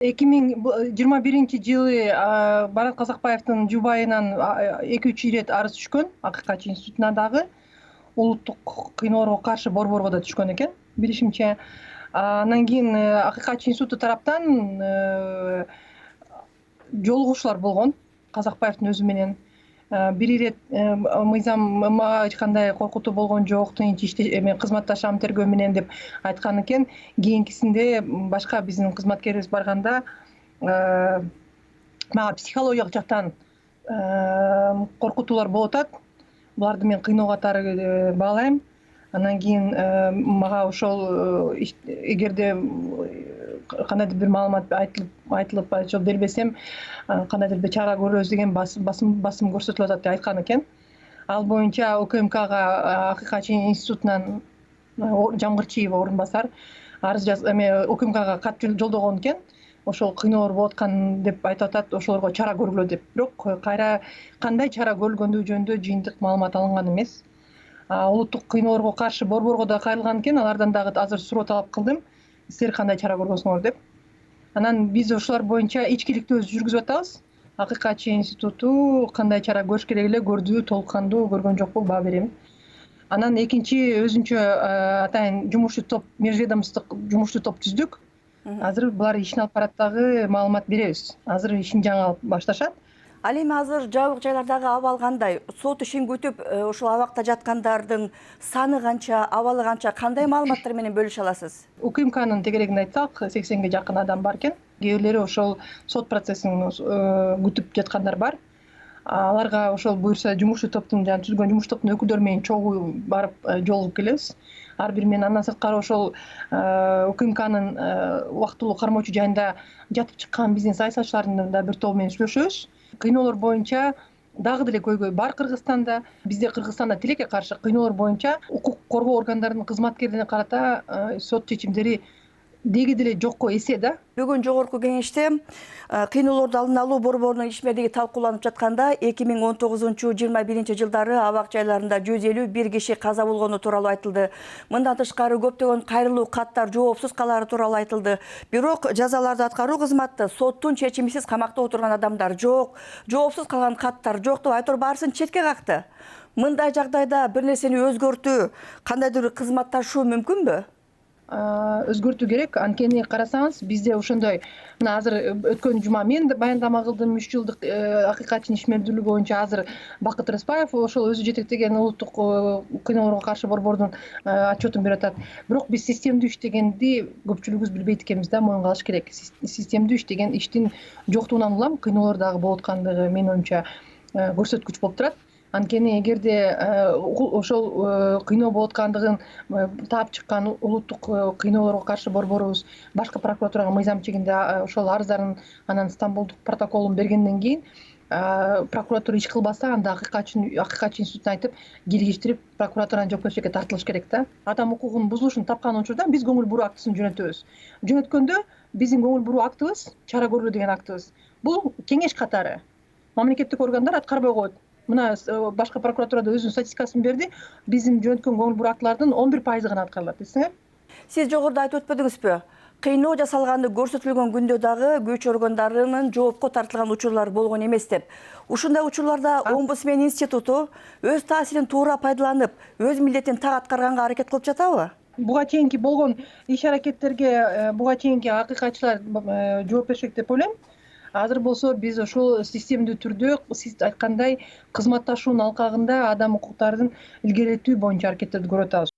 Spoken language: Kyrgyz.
2021-жылы Барат Казакбаевдин жубайынан 2-3 ирет арыз түшкөн Акыйкатчы институтуна дагы, улуттук кыйноолорго каршы борборго да түшкөн экен билишимче. Анан кийин Акыйкатчы институту тараптан жолугушуулар болгон Казакбаевдин өзү менен. Бир ирет мыйзам мага эч кандай коркутуу болгон жок, тынч кызматташам тергөө менен деп айткан экен. Кийинкисинде башка биздин кызматкерибиз барганда мага психологиялык жактан коркутуулар болуп атат. Буларды мен кыйноо катары баалайм. Анан кийин мага ошол эгерде кандайдыр бир маалымат айтылып ошол бербесем, кандайдыр бир чара көрөбүз деген басым көрсөтүлүп атат деп айткан экен. Ал боюнча УКМКга Акыйкатчы институтунан Жамгырчиева орун басар арыз УКМКга кат жолдогон экен. Ошол кыйноолор болуп аткан деп айтып атат, ошолорго чара көргүлө деп. Бирок кайра кандай чара көрүлгөндүгү жөнүндө жыйынтык маалымат алынган эмес. Улуттук кыйноолорго каршы борборго да кайрылган экен, алардан дагы азыр суроо талап кылдым. Силер кандай чара көргөнсүңөр деп. Анан биз ошолор боюнча ичкиликтүү жүргүзүп атабыз. Акыйкатчы институту кандай чара көрүш керек эле, көрдүбү, толук кандуу көргөн жокпу, баа берем. Анан экинчи өзүнчө атайын жумушчу топ, межведомстволук жумушчу топ түздүк. Азыр булар ишин алып барат дагы маалымат беребиз. Азыр ишин жаңы алып башташат. Ал эми азыр жабык жайлардагы абал кандай? Сот ишин күтүп, ошол абакта жаткандардын саны канча, абалы канча, кандай маалыматтар менен бөлүшө аласыз? УКМКнын тегерегин айтсак, 80ге жакын адам бар экен. Кээ бирлери ошол сот процессин күтүп жаткандар бар. Аларга ошол буюрса жумушчу топтун түзгөн жумушчу топтун өкүлдөрү менен чогуу барып жолугуп келебиз. Ар бир менен андан сырткары ошол УКМКнын убактылуу кармоочу жайында жатып чыккан биздин саясатчылардын да бир тобу менен сүйлөшөбүз. Кыйноолор боюнча дагы деле көйгөй бар Кыргызстанда. Бизде Кыргызстанда тилекке каршы кыйноолор боюнча укук коргоо органдарынын кызматкерлерине карата сот чечимдери деги деле жокко эсе да. Бүгүн жогорку кеңеште кыйноолорду алдын алуу борборунун ишмердиги талкууланып жатканда 2019-21 жылдары абак жайларында 151 киши каза болгону тууралуу айтылды. Мындан тышкары көптөгөн кайрылуу каттар жоопсуз калары тууралуу айтылды. Бирок жазаларды аткаруу кызматы соттун чечимисиз камакта отурган адамдар жок, жоопсуз калган каттар жок деп айтор баарысын четке какты. Мындай жагдайда бир нерсени өзгөртүү, кандайдыр бир кызматташуу мүмкүнбү? Өзгөртүү керек. Анткени карасаңыз, бизде ошондой мына азыр өткөн жума мен баяндама кылдым 3 жылдык Акыйкатчынын ишмердүүлүгү боюнча. Азыр Бакыт Рыспаев ошол өзү жетектеген улуттук кыйноолорго каршы борбордун отчетун берип атат. Бирок биз системдүү иштегенди көпчүлүгүбүз билбейт экенбиз да, моюнга алыш керек. Системдүү иштеген иштин жоктугунан улам кыйноолор дагы болуп аткандыгы менин оюмча көрсөткүч болуп турат. Анткени эгерде ошол кыйноо болуп аткандыгын таап чыккан улуттук кыйноолорго каршы борборубуз башкы прокуратурага мыйзам чегинде ошол арыздарын анан Стамбулдук протоколун бергенден кийин прокуратура иш кылбаса, анда Акыйкатчы институтуна айтып киргиштирип прокуратуранын жоопкерчиликке тартылыш керек да. Адам укугунун бузулушун тапкан учурда биз көңүл буруу актысын жөнөтөбүз. Жөнөткөндө биздин көңүл буруу актыбыз, чара көрүлүү деген актыбыз. Бул кеңеш катары мамлекеттик органдар аткарбай коет. Мына башкы прокуратурада өзүнүн статистикасын берди. Биздин жөнөткөн көңүл буруу актылардын 11% гана аткарылат, десеңер. Сиз жогоруда айтып өтпөдүңүзбү? Кыйноо жасалганды көрсөтүлгөн күндө дагы күч органдарынын жоопко тартылган учурлар болгон эмес деп. Ушундай учурларда Омбудсмен институту өз таасирин туура пайдаланып, өз милдетин так аткарганга аракет кылып жатабы? Буга чейинки болгон иш-аракеттерге буга чейинки акыйкатчылар жооп беришет деп ойлойм. Азыр болсо биз ошол системдүү түрдө сиз айткандай кызматташуунун алкагында адам укуктарын илгерилетүү боюнча аракеттерди көрүп атабыз.